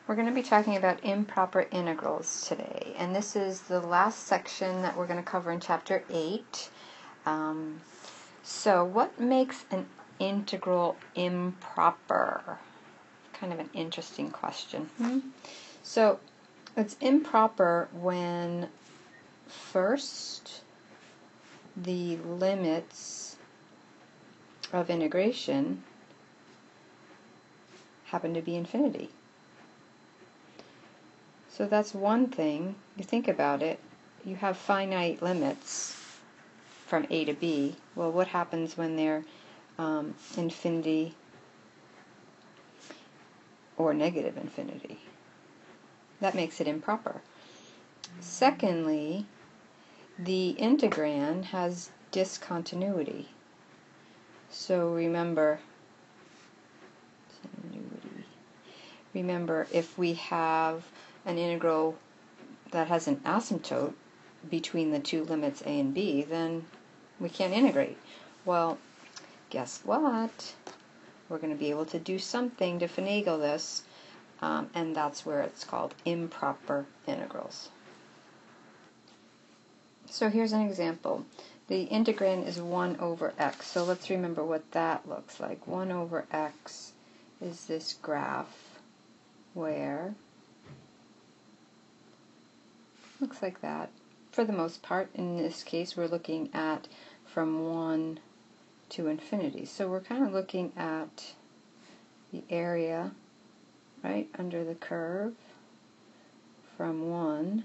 We're going to be talking about improper integrals today, and this is the last section that we're going to cover in Chapter 8. So what makes an integral improper? Kind of an interesting question. So it's improper when first the limits of integration happen to be infinity. So that's one thing. You think about it, you have finite limits from a to b. Well, what happens when they're infinity or negative infinity? That makes it improper. Secondly, the integrand has discontinuity. So remember, if we have an integral that has an asymptote between the two limits a and b, then we can't integrate. Well, guess what? We're going to be able to do something to finagle this, and that's where it's called improper integrals. So here's an example. The integrand is 1 over x. So let's remember what that looks like. 1 over x is this graph where looks like that. For the most part, in this case, we're looking at from 1 to infinity. So we're kind of looking at the area right under the curve from 1.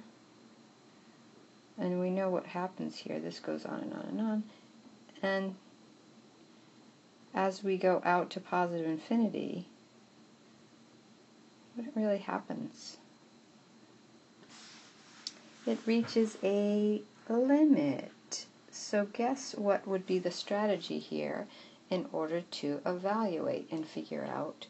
And we know what happens here. This goes on and on and on. And as we go out to positive infinity, what really happens? It reaches a limit. So guess what would be the strategy here in order to evaluate and figure out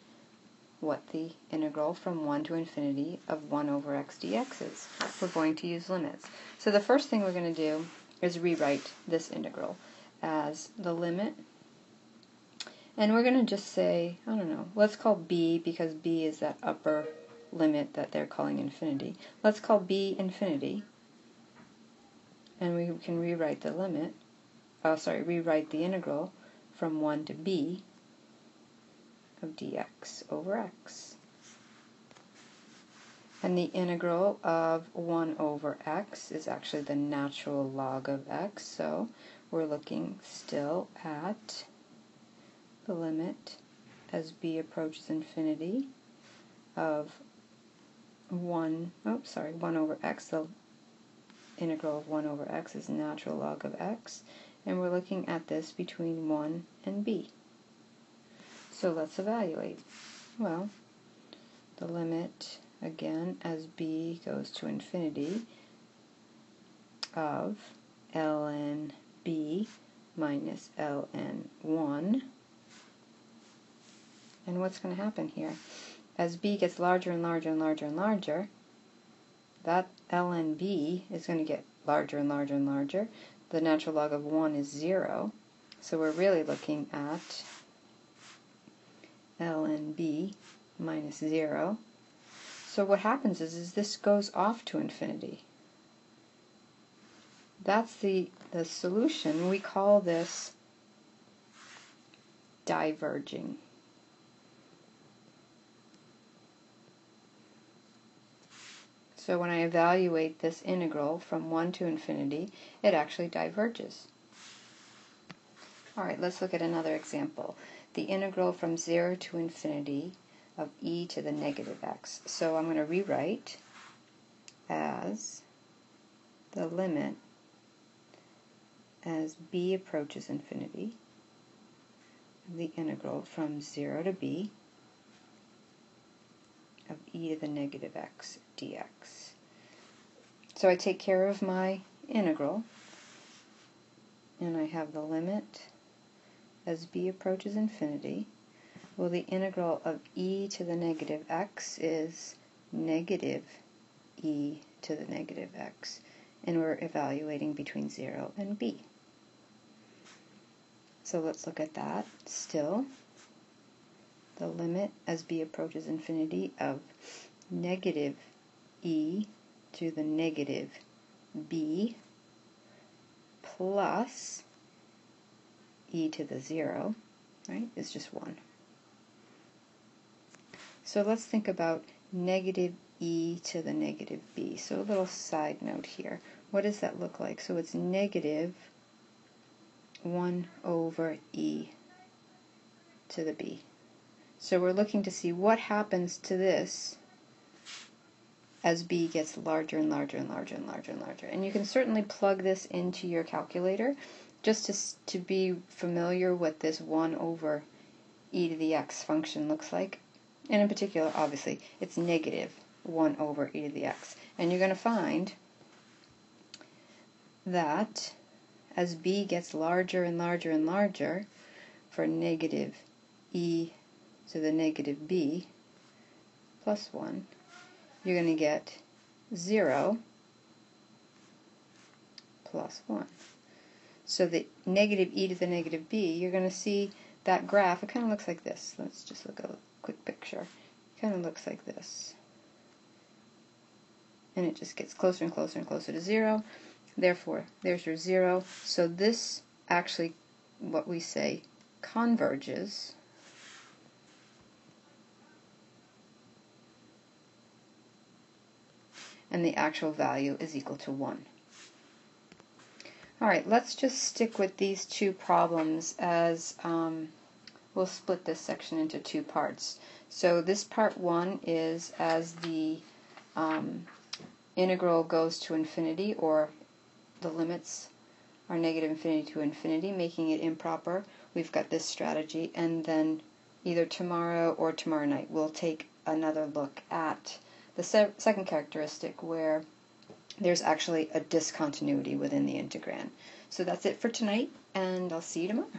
what the integral from 1 to infinity of 1 over x dx is? We're going to use limits. So the first thing we're going to do is rewrite this integral as the limit. And we're going to just say, I don't know, let's call b, because b is that upper limit that they're calling infinity. Let's call b infinity, and we can rewrite the limit, rewrite the integral from 1 to b of dx over x. And the integral of 1 over x is actually the natural log of x, so we're looking still at the limit as b approaches infinity of 1 over x. The integral of 1 over x is natural log of x, and we're looking at this between 1 and b. So let's evaluate. Well, the limit, again, as b goes to infinity of ln b minus ln 1. And what's going to happen here? As b gets larger and larger and larger and larger, that ln b is going to get larger and larger and larger. The natural log of 1 is 0, so we're really looking at ln b minus 0. So what happens is this goes off to infinity. That's the solution. We call this diverging. So when I evaluate this integral from 1 to infinity, it actually diverges. Alright, let's look at another example. The integral from 0 to infinity of e to the negative x. So I'm going to rewrite as the limit as b approaches infinity of the integral from 0 to b of e to the negative x dx. So I take care of my integral, and I have the limit as b approaches infinity. Well, the integral of e to the negative x is negative e to the negative x, and we're evaluating between 0 and b. So let's look at that still. The limit as b approaches infinity of negative e to the negative b plus e to the 0, right, is just 1. So let's think about negative e to the negative b. So a little side note here. What does that look like? So it's negative 1 over e to the b. So we're looking to see what happens to this as b gets larger and larger and larger and larger and larger. And you can certainly plug this into your calculator just to be familiar what this 1 over e to the x function looks like. And in particular, obviously, it's negative 1 over e to the x. And you're going to find that as b gets larger and larger and larger, for negative e to the negative b plus 1, you're going to get 0 plus 1. So the negative e to the negative b, you're going to see that graph, it kind of looks like this. Let's just look at a quick picture. It kind of looks like this. And it just gets closer and closer and closer to 0. Therefore, there's your 0. So this actually, what we say, converges. And the actual value is equal to 1. Alright, let's just stick with these two problems as we'll split this section into two parts. So this part 1 is as the integral goes to infinity, or the limits are negative infinity to infinity, making it improper. We've got this strategy, and then either tomorrow or tomorrow night we'll take another look at the second characteristic where there's actually a discontinuity within the integrand. So that's it for tonight, and I'll see you tomorrow.